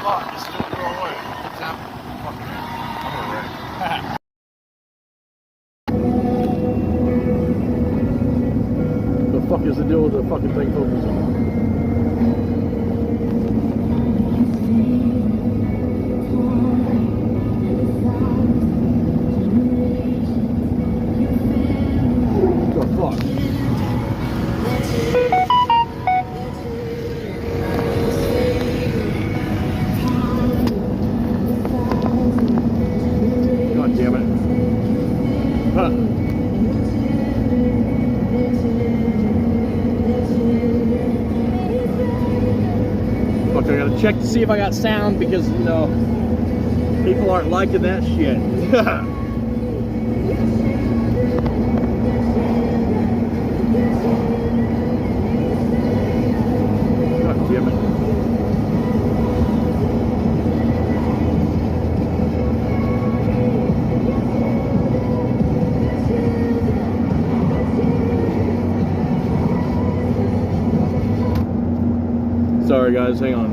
Fuck, this didn't go away. What's happening? Fuck, I'm gonna wreck. The fuck is the deal with the fucking thing focusing? The fuck? God damn it. Huh. Fuck, I gotta check to see if I got sound because, you know, people aren't liking that shit. God damn it. Sorry guys, hang on.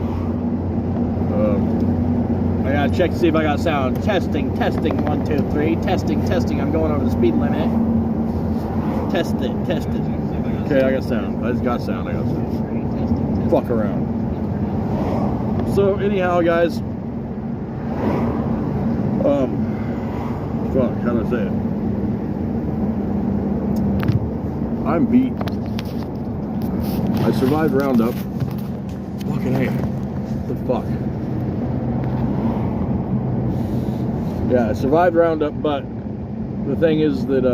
I gotta check to see if I got sound. Testing, 1, 2, 3. Testing. I'm going over the speed limit. Test it. Okay, I got sound. I just got sound. Fuck around. So anyhow, guys. Fuck, how do I say it? I'm beat. I survived Roundup. Fucking A. The fuck? Yeah, I survived Roundup, but the thing is that,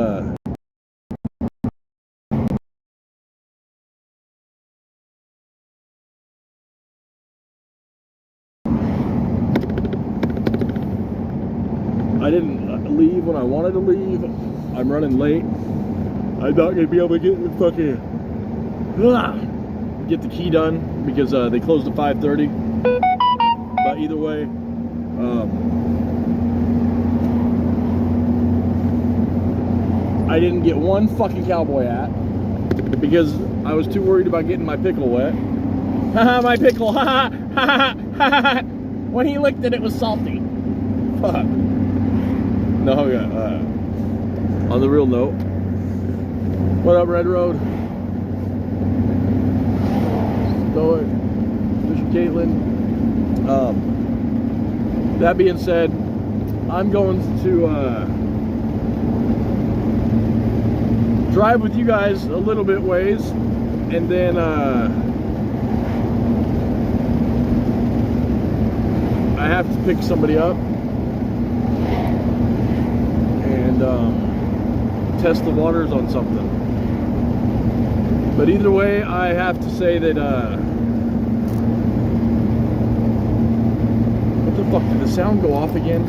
I didn't leave when I wanted to leave. I'm running late. I'm not gonna be able to get the fucking get the key done because they closed at 5:30. But either way, I didn't get one fucking cowboy hat because I was too worried about getting my pickle wet. Haha, my pickle! Haha, haha. When he licked it, it was salty. Fuck. No, on the real note, what up, Red Road? Stoic, Mr. Caitlin. That being said, I'm going to drive with you guys a little bit ways, and then I have to pick somebody up and test the waters on something. But either way, I have to say that what the fuck, did the sound go off again?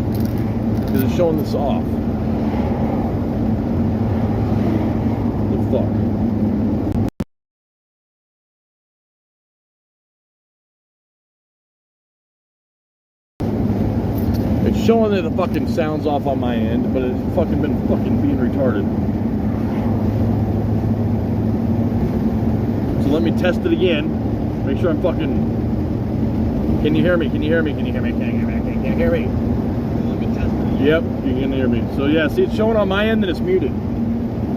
Because it's showing this off. What the fuck? It's showing that the fucking sound's off on my end, but it's fucking been fucking being retarded. So let me test it again. Make sure I'm fucking... Can you hear me? Can you hear me? Can you hear me? Can you hear me? Can you hear me? Let me test it. Yep, you can hear me. So yeah, see, it's showing on my end that it's muted.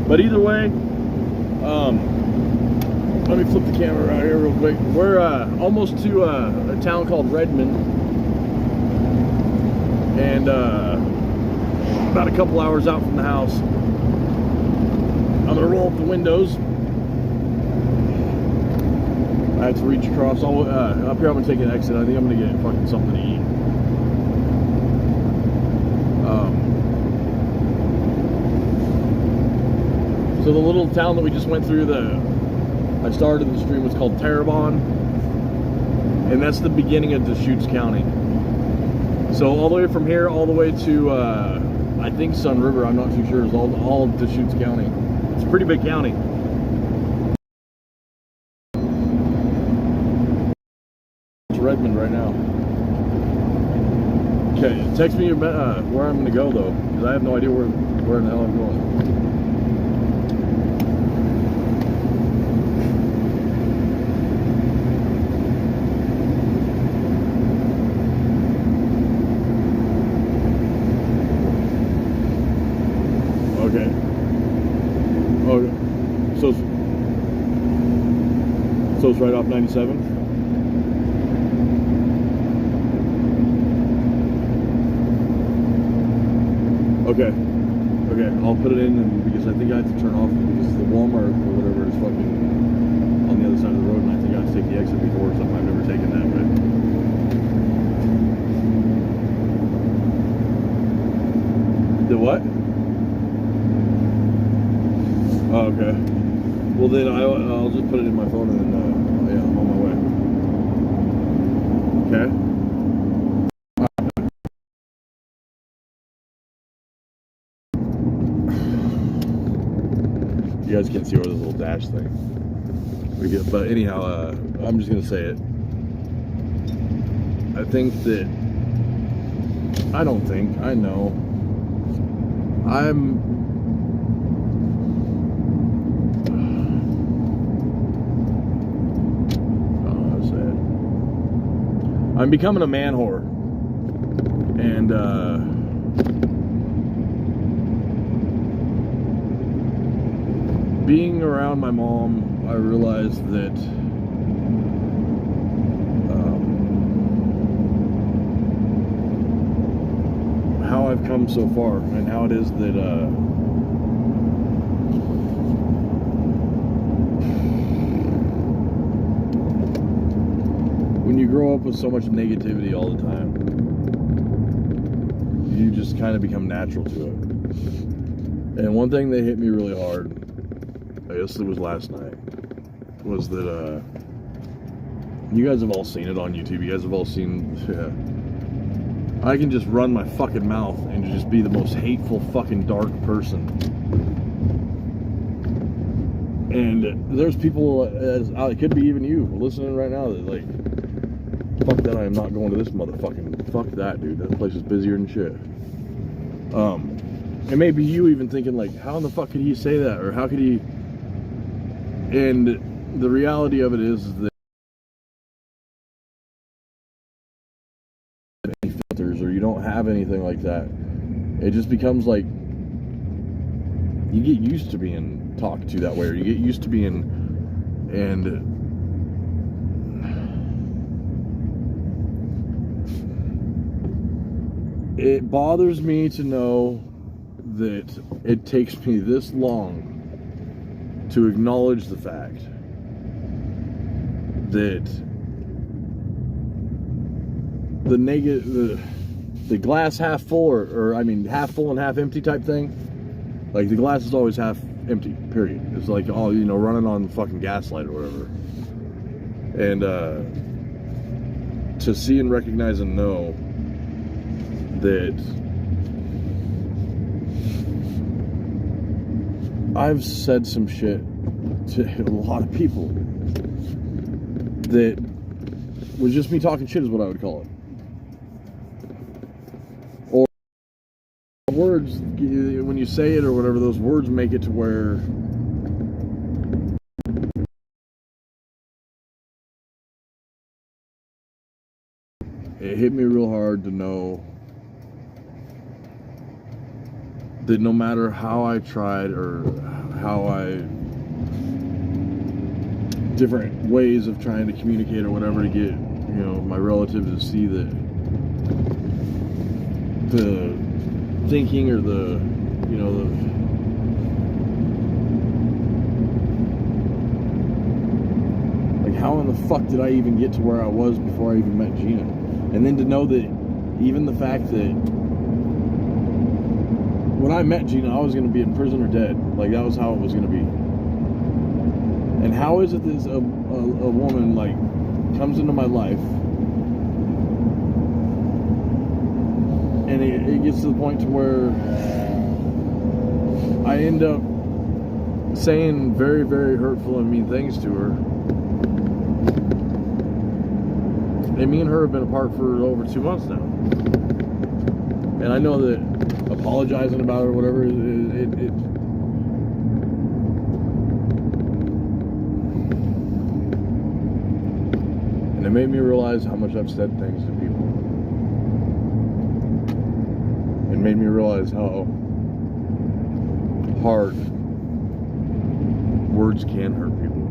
But either way, let me flip the camera around here real quick. We're almost to a town called Redmond. And about a couple hours out from the house. I'm gonna roll up the windows. I have to reach across. Up here I'm gonna take an exit. I think I'm gonna get fucking something to eat. So the little town that we just went through, I started the stream, was called Terrebonne, and that's the beginning of Deschutes County. So all the way from here, all the way to I think Sun River, I'm not too sure, is all of Deschutes County. It's a pretty big county. It's Redmond right now. Okay, text me where I'm gonna go though, because I have no idea where in the hell I'm going. It's right off 97. Okay. Okay, I'll put it in and because I think I have to turn off because the Walmart or whatever is fucking on the other side of the road and I think I have to take the exit before or something. I've never taken that, but the what? Oh, okay. Well then I'll just put it in my phone and then yeah, I'm on my way. Okay. You guys can't see over this little dash thing. But anyhow, I'm just gonna say it. I think that I know. I'm becoming a man whore. And being around my mom, I realized that how I've come so far and how it is that when you grow up with so much negativity all the time, you just kind of become natural to it. And one thing that hit me really hard, I guess it was last night, was that you guys have all seen it on YouTube. You guys have all seen I can just run my fucking mouth and just be the most hateful fucking dark person. And there's people, it could be even you listening right now, that like, fuck that, I am not going to this motherfucking, fuck that, dude. That place is busier than shit. And maybe you even thinking like, how in the fuck could he say that? Or how could he? And the reality of it is that any filters or you don't have anything like that. It just becomes like you get used to being talked to that way, or you get used to being, and it bothers me to know that it takes me this long to acknowledge the fact that the glass half full or I mean half full and half empty type thing, like the glass is always half empty, period. It's like, oh, you know, running on fucking gaslight or whatever. And to see and recognize and know that I've said some shit to a lot of people that was just me talking shit is what I would call it. Or words, when you say it or whatever, those words make it to where it hit me real hard to know that no matter how I tried or how different ways of trying to communicate or whatever to get, you know, my relatives to see that the thinking or the, you know, like how in the fuck did I even get to where I was before I even met Gina? And then to know that even the fact that when I met Gina, I was going to be in prison or dead. Like, that was how it was going to be. And how is it that a woman, like, comes into my life and it gets to the point to where I end up saying very, very hurtful and mean things to her. And me and her have been apart for over 2 months now. And I know that apologizing about it or whatever, and it made me realize how much I've said things to people. It made me realize how hard words can hurt people.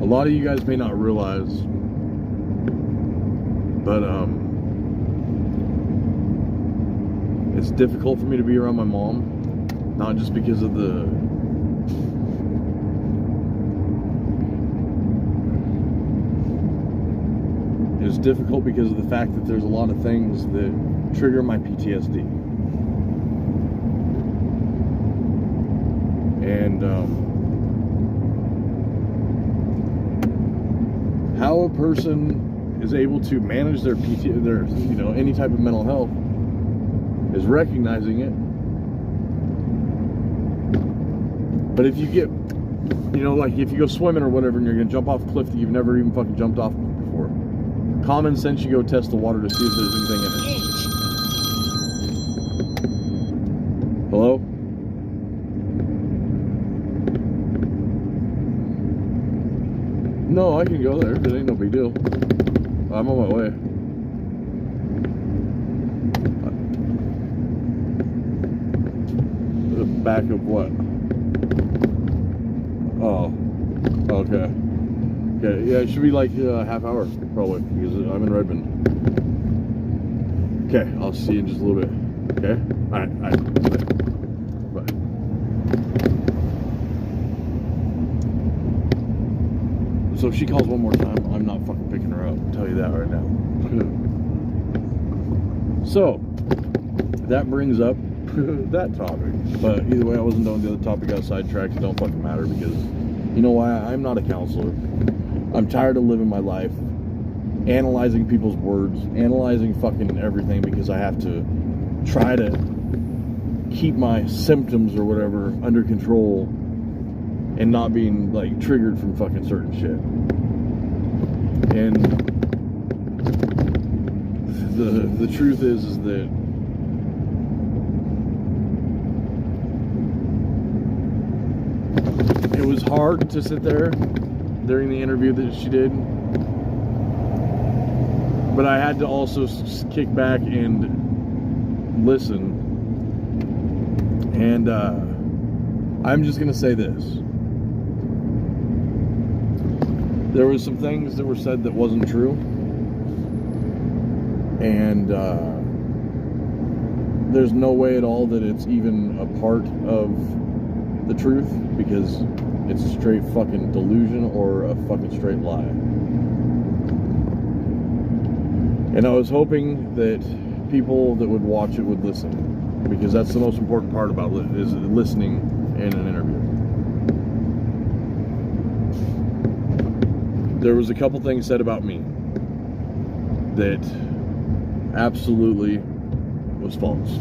lot of you guys may not realize, but it's difficult for me to be around my mom, not just because of the it's difficult because of the fact that there's a lot of things that trigger my PTSD. And how a person is able to manage their any type of mental health is recognizing it. But if you get, like if you go swimming or whatever and you're gonna jump off a cliff that you've never even fucking jumped off before, common sense, you go test the water to see if there's anything in it. Hello? No, I can go there. It ain't no big deal. I'm on my way. The back of what? Oh, okay. Okay, yeah, it should be like a half hour, probably, because I'm in Redmond. Okay, I'll see you in just a little bit. Okay? Alright, bye. So if she calls one more time, I'm not fucking picking her up. I'll tell you that right now. So, that brings up that topic. But either way, I wasn't done with the other topic. Got sidetracked. It don't fucking matter because, you know why? I'm not a counselor. I'm tired of living my life analyzing people's words, analyzing fucking everything because I have to try to keep my symptoms or whatever under control and not being like triggered from fucking certain shit. And the truth is that it was hard to sit there during the interview that she did, but I had to also kick back and listen. And I'm just gonna say this. There was some things that were said that wasn't true, and there's no way at all that it's even a part of the truth, because it's a straight fucking delusion or a fucking straight lie. And I was hoping that people that would watch it would listen, because that's the most important part about it, is listening in an interview. There was a couple things said about me that absolutely was false.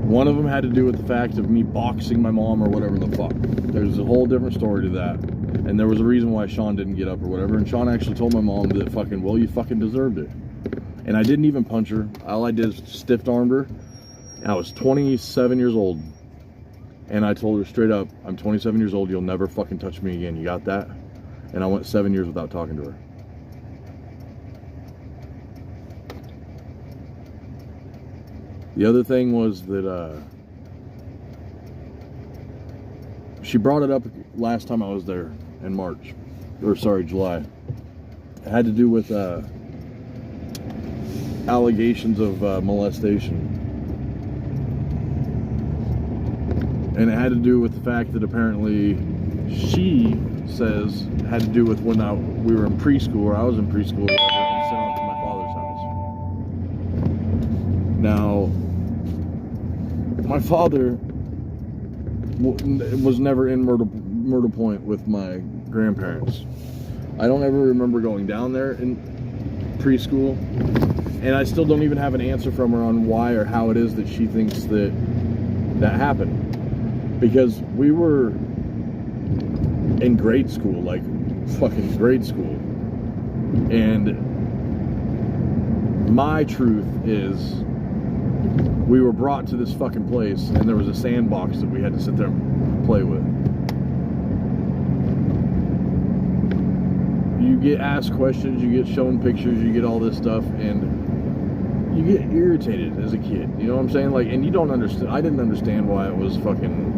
One of them had to do with the fact of me boxing my mom or whatever the fuck. There's a whole different story to that. And there was a reason why Sean didn't get up or whatever. And Sean actually told my mom that fucking, well, you fucking deserved it. And I didn't even punch her. All I did is stiff-armed her. And I was 27 years old. And I told her straight up, I'm 27 years old, you'll never fucking touch me again. You got that? And I went 7 years without talking to her. The other thing was that she brought it up last time I was there in March, or sorry, July. It had to do with allegations of molestation. And it had to do with the fact that apparently she says had to do with when we were in preschool, or I was in preschool, and sent off to my father's house. Now, my father was never in Myrtle Point with my grandparents. I don't ever remember going down there in preschool, and I still don't even have an answer from her on why or how it is that she thinks that happened. Because we were in grade school, like fucking grade school. And my truth is, we were brought to this fucking place and there was a sandbox that we had to sit there and play with. You get asked questions, you get shown pictures, you get all this stuff, and you get irritated as a kid. You know what I'm saying? Like, and you don't understand. I didn't understand why it was fucking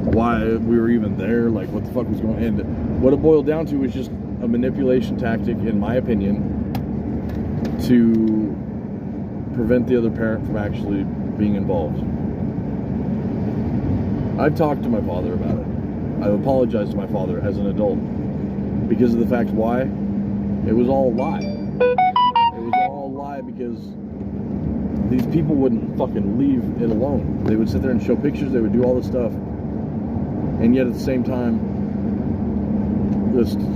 why we were even there, like what the fuck was going on. And what it boiled down to was just a manipulation tactic, in my opinion, to prevent the other parent from actually being involved. I've talked to my father about it. I've apologized to my father as an adult because of the fact why? It was all a lie. It was all a lie because these people wouldn't fucking leave it alone. They would sit there and show pictures, they would do all this stuff, and yet at the same time,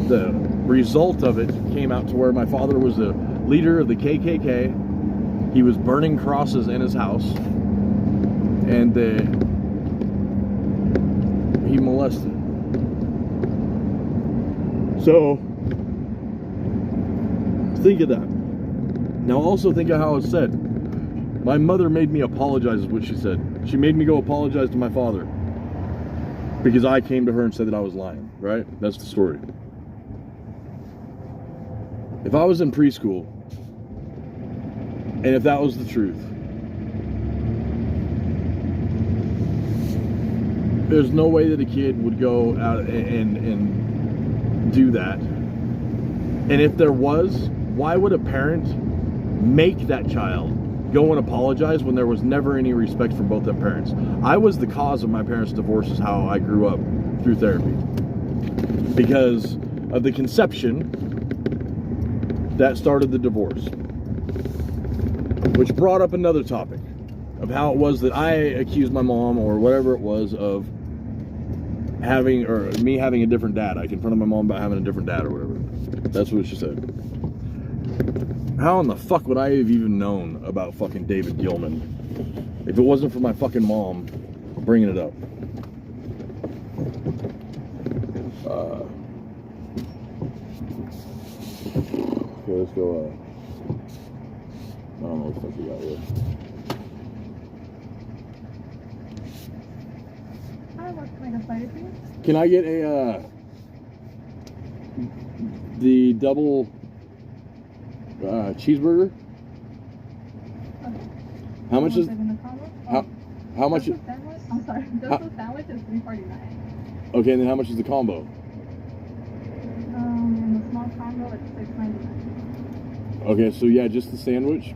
the result of it came out to where my father was the leader of the KKK. He was burning crosses in his house, and he molested. So, think of that. Now also think of how it's said. My mother made me apologize, is what she said. She made me go apologize to my father because I came to her and said that I was lying, right? That's the story. If I was in preschool, and if that was the truth, there's no way that a kid would go out and do that. And if there was, why would a parent make that child go and apologize when there was never any respect for both their parents? I was the cause of my parents' divorce, is how I grew up through therapy. Because of the conception that started the divorce. Which brought up another topic of how it was that I accused my mom or whatever it was of having, or me having a different dad. I confronted my mom about having a different dad or whatever. That's what she said. How in the fuck would I have even known about fucking David Gilman if it wasn't for my fucking mom bringing it up? Okay, let's go, I don't know what the fuck we got here. Hi, what can I get started for you? Can I get the double cheeseburger? Okay. How much is in the combo? how much? Just the sandwich? I'm sorry. Just the sandwich is $3.49. Okay, and then how much is the combo? In the small combo, it's $6.99. Okay, so yeah, just the sandwich.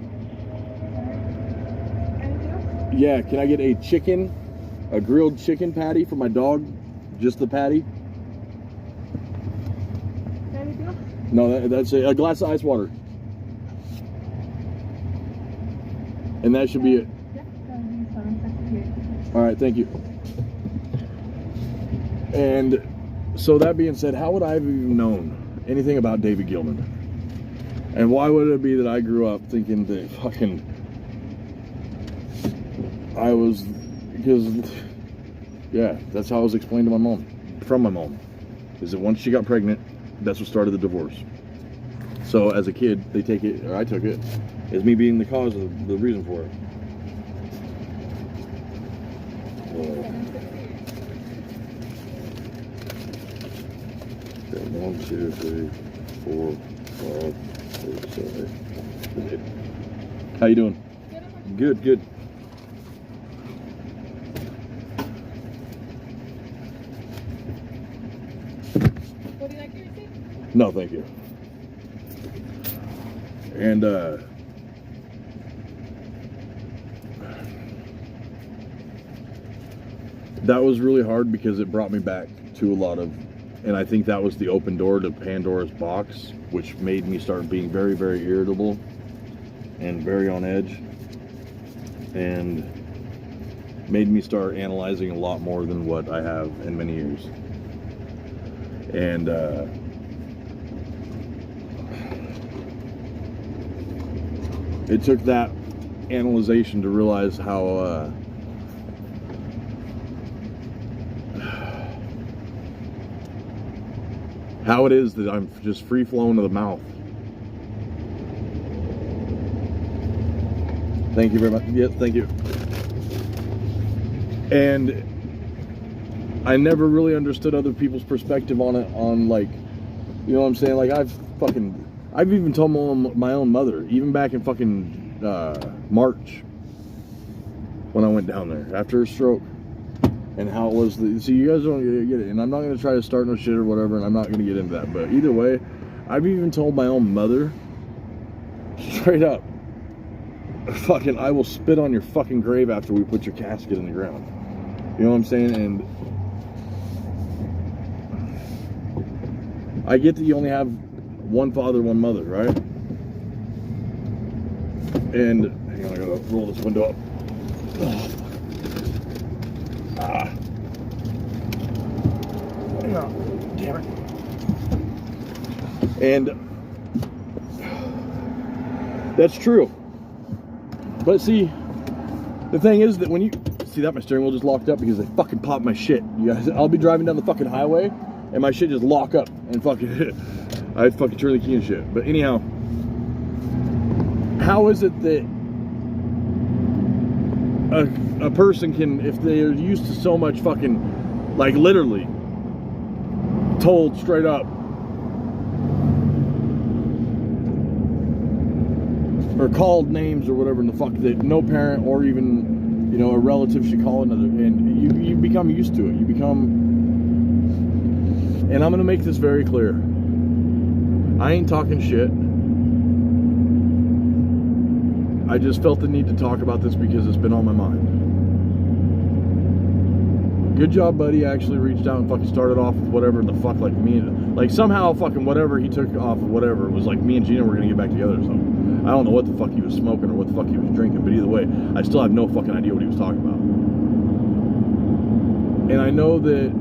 Anything else? Yeah, can I get a grilled chicken patty for my dog? Just the patty? Anything else? No, that's a glass of ice water. And that should be it. Yeah, that'll be $7.68. All right, thank you. And so that being said, how would I have even known anything about David Gilman? And why would it be that I grew up thinking that fucking because yeah, that's how I was explained to my mom, from my mom, is that once she got pregnant, that's what started the divorce. So as a kid, they take it, or I took it, as me being the cause of the reason for it. Okay, 1, 2, 3, 4, 5, 6, 7, 8. How you doing? Good, good. Would you like your receipt? No, thank you. And that was really hard because it brought me back to a lot of, and I think that was the open door to Pandora's box, which made me start being very, very irritable and very on edge, and made me start analyzing a lot more than what I have in many years. And it took that analyzation to realize how it is that I'm just free flowing to the mouth. Thank you very much. Yes, thank you. And I never really understood other people's perspective on it, on like, you know what I'm saying? Like I've even told my own mother, even back in fucking March, when I went down there after her stroke, and how it was. See, you guys don't get it, and I'm not gonna try to start no shit or whatever, and I'm not gonna get into that. But either way, I've even told my own mother, straight up, fucking, I will spit on your fucking grave after we put your casket in the ground. You know what I'm saying? And I get that you only have one father, one mother, right? And hang on, I gotta roll this window up. Oh. Ah. No, damn it. And that's true. But see, the thing is that when you see that my steering wheel just locked up because they fucking popped my shit. You guys, I'll be driving down the fucking highway and my shit just lock up and fucking I fucking turn the key and shit. But anyhow, how is it that a person can, if they're used to so much fucking, like literally told straight up, or called names or whatever in the fuck, that no parent or even, you know, a relative should call another, and you become used to it. You become, and I'm gonna make this very clear, I ain't talking shit. I just felt the need to talk about this because it's been on my mind. Good job, buddy. Actually reached out and fucking started off with whatever the fuck, like me, like somehow fucking whatever he took off of whatever, it was like me and Gina were gonna get back together or something. I don't know what the fuck he was smoking or what the fuck he was drinking, but either way, I still have no fucking idea what he was talking about. And I know that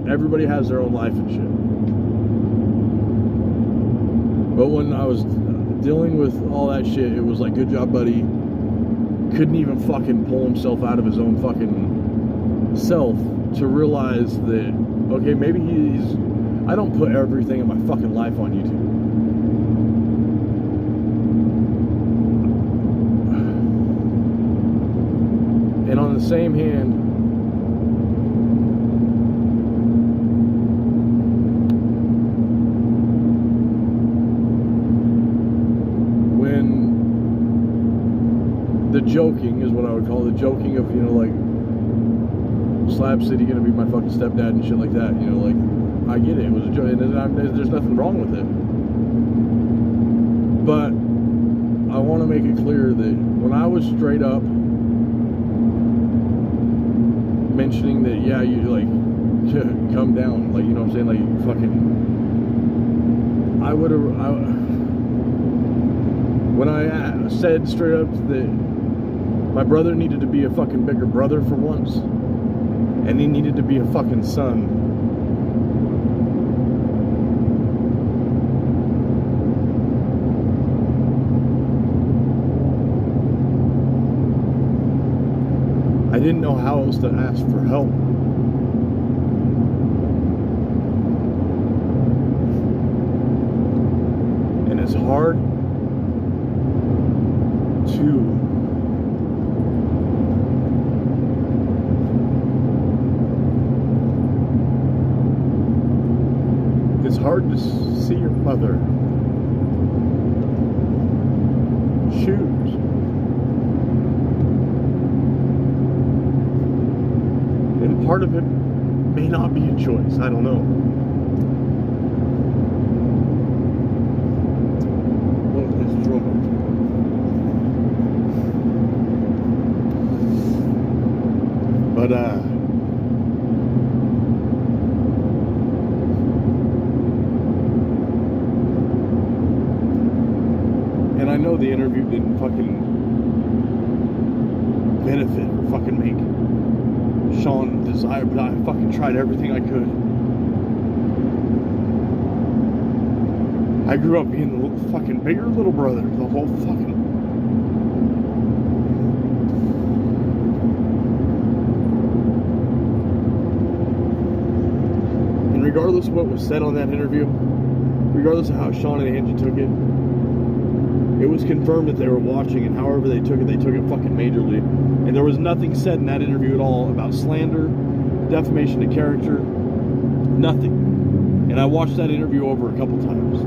everybody has their own life and shit. But when I was dealing with all that shit, it was like, good job, buddy. Couldn't even fucking pull himself out of his own fucking self to realize that, okay, maybe he's, I don't put everything in my fucking life on YouTube. And on the same hand, when the joking is what I would call it, the joking of, you know, like, Slab City gonna be my fucking stepdad and shit like that, you know, like, I get it, it was a joke, and there's nothing wrong with it. But I want to make it clear that when I was straight up mentioning that, yeah, you like come down, like, you know what I'm saying, like, fucking, when I said straight up that my brother needed to be a fucking bigger brother for once, and he needed to be a fucking son, I didn't know how else to ask for help. And it's hard to see your mother choose. And part of it may not be a choice. I don't know. Oh, this is wrong. But and I know the interview didn't fucking benefit or fucking make Sean desire, but I fucking tried everything I could. I grew up being the fucking bigger little brother, the whole fucking. And regardless of what was said on that interview, regardless of how Sean and Angie took it, it was confirmed that they were watching, and however they took it fucking majorly. And there was nothing said in that interview at all about slander, defamation of character, nothing. And I watched that interview over a couple times.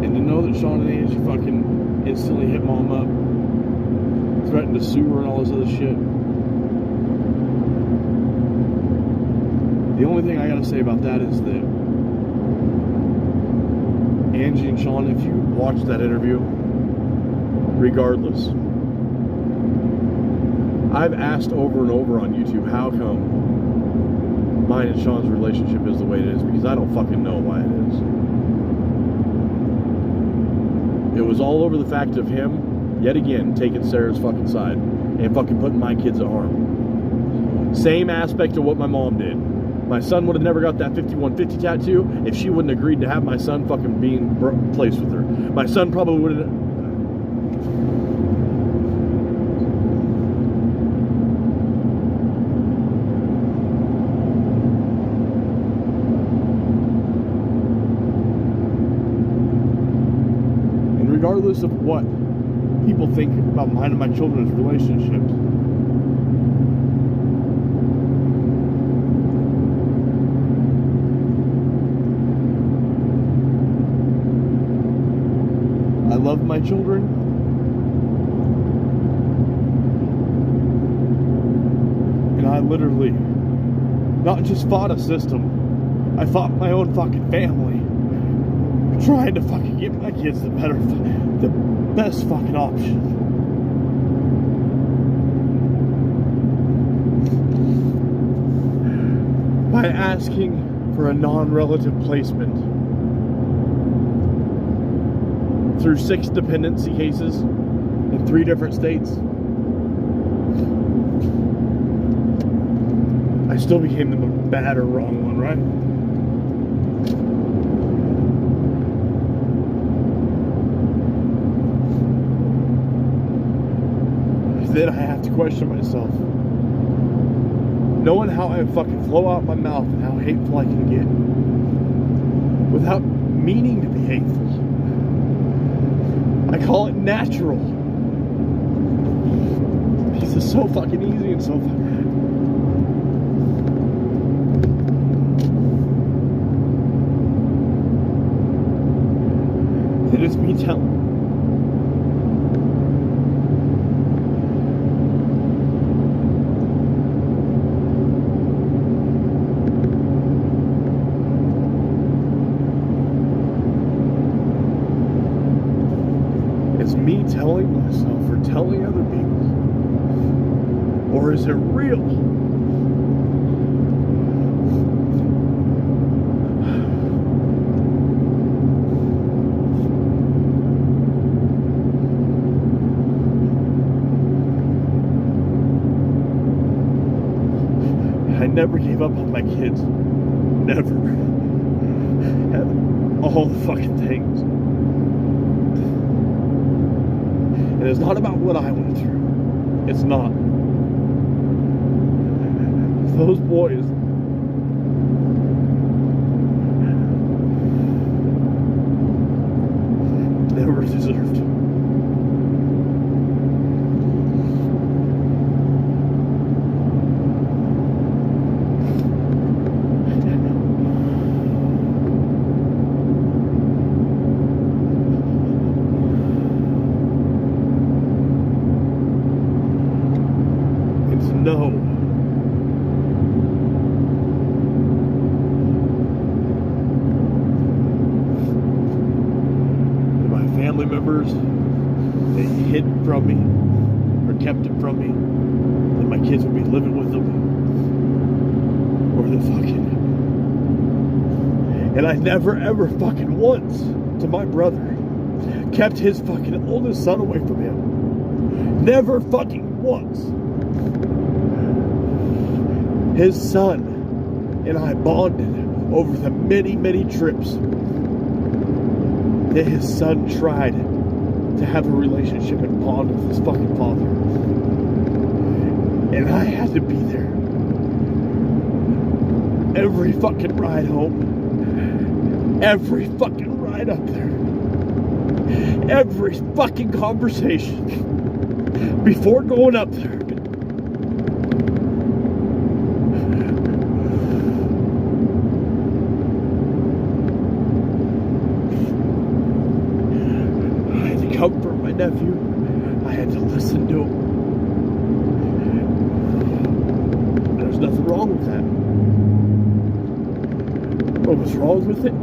And to know that Sean and Angie fucking instilled threatened to sue her and all this other shit. The only thing I gotta say about that is that Angie and Sean, if you watch that interview, regardless, I've asked over and over on YouTube how come mine and Sean's relationship is the way it is, because I don't fucking know why it is. It was all over the fact of him, yet again, taking Sarah's fucking side and fucking putting my kids at harm. Same aspect of what my mom did. My son would have never got that 5150 tattoo if she wouldn't agreed to have my son fucking being placed with her. My son probably would have... And regardless of what people think about mine and my children's relationships, I love my children. And I literally not just fought a system, I fought my own fucking family, trying to fucking give my kids the best fucking option. By asking for a non-relative placement through 6 dependency cases in 3 different states, I still became the bad or wrong one, right? Then I have to question myself, knowing how I fucking flow out my mouth and how hateful I can get without meaning to be hateful. I call it natural. Because it's so fucking easy and so fucking... It is me telling. It's me telling myself or telling other people? Or is it real? I never gave up on my kids. Never. Had all the fucking things. And it's not about what I went through. It's not. Those boys never deserved. No. My family members, they hid from me or kept it from me, that my kids would be living with them, or the fucking... And I never ever fucking once, to my brother, kept his fucking oldest son away from him. Never fucking once. His son and I bonded over the many, many trips that his son tried to have a relationship and bond with his fucking father. And I had to be there. Every fucking ride home. Every fucking ride up there. Every fucking conversation before going up there. Comfort my nephew. I had to listen to him. What was wrong with it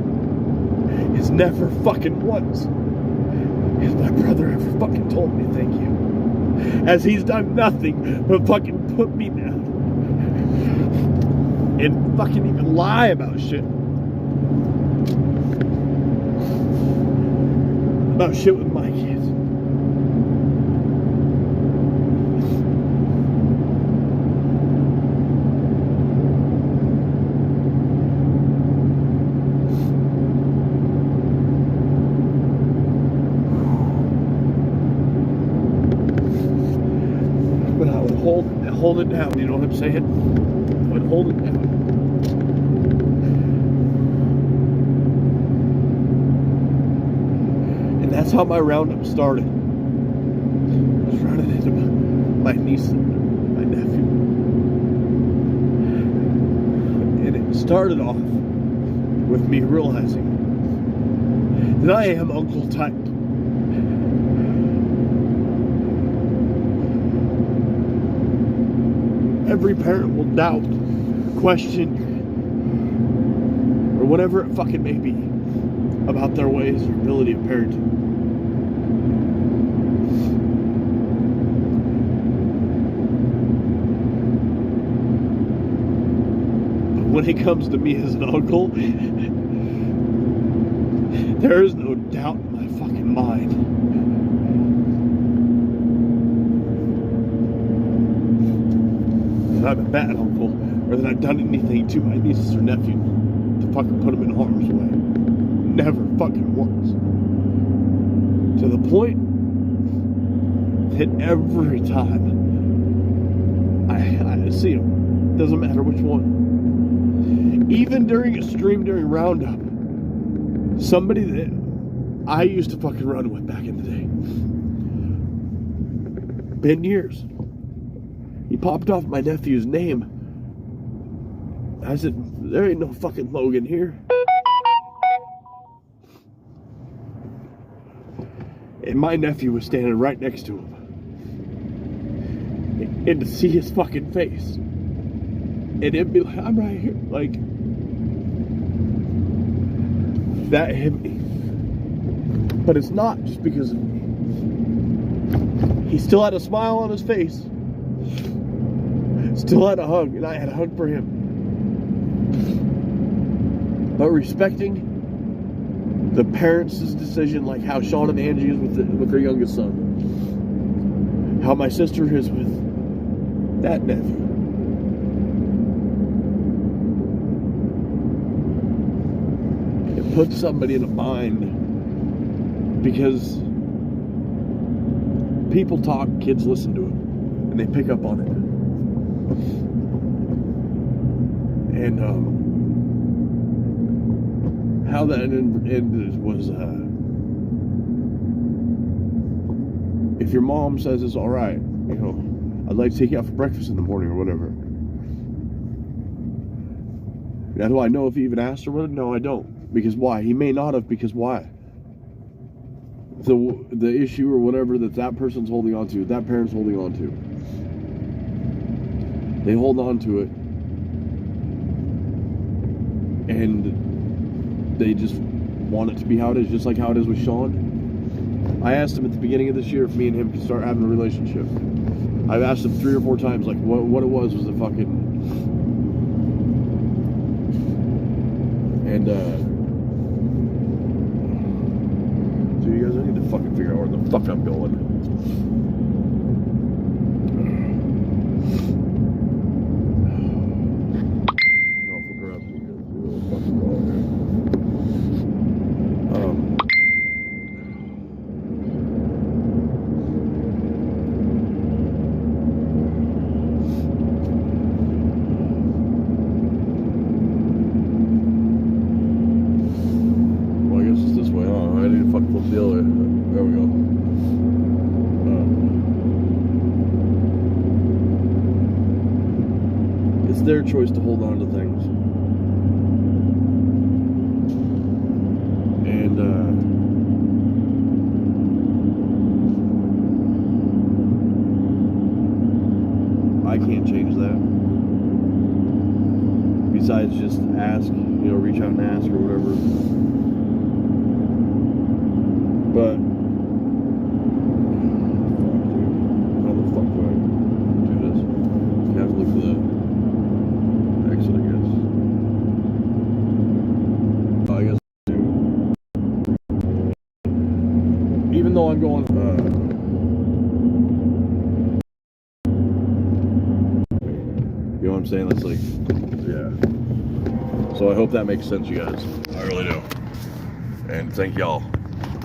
is never fucking once has my brother ever fucking told me thank you. As he's done nothing but fucking put me down. And fucking even lie about shit. About shit with my kids. But I would hold it down, you know what I'm saying? I would hold it down. And that's how my roundup started. I was running into my niece and my nephew. And it started off with me realizing that I am Uncle Tyke. Every parent will doubt, question, or whatever it fucking may be about their ways or ability of parenting. But when it comes to me as an uncle, there is no doubt in my fucking mind. That I'm a bad uncle, or that I've done anything to my nieces or nephew to fucking put them in harm's way. Never fucking once. To the point that every time I see them, doesn't matter which one. Even during a stream during Roundup, somebody that I used to fucking run with back in the day. Been years. He popped off my nephew's name. I said, there ain't no fucking Logan here. And my nephew was standing right next to him. And to see his fucking face. And it'd be like, I'm right here. Like, that hit me. But it's not just because of me. He still had a smile on his face. Still had a hug, and I had a hug for him. But respecting the parents' decision, like how Sean and Angie is with their youngest son. How my sister is with that nephew. It puts somebody in a bind. Because people talk, kids listen to it. And they pick up on it. And how that ended was if your mom says it's alright, you know, I'd like to take you out for breakfast in the morning or whatever. Now, do I know if he even asked her? No, I don't. Because why? He may not have, because why? The issue or whatever that person's holding on to, that parent's holding on to. They hold on to it. And they just want it to be how it is, just like how it is with Sean. I asked him at the beginning of this year if me and him could start having a relationship. I've asked him 3 or 4 times, like, what it was the fucking... And, so you guys, I need to fucking figure out where the fuck I'm going. Their choice to hold on to things. And I can't change that. Besides just ask, you know, reach out and ask or whatever. But how the fuck do I do this? You have to look for the exit, I guess. I guess even though I'm going you know what I'm saying? That's like, yeah. So I hope that makes sense, you guys. I really do. And thank y'all.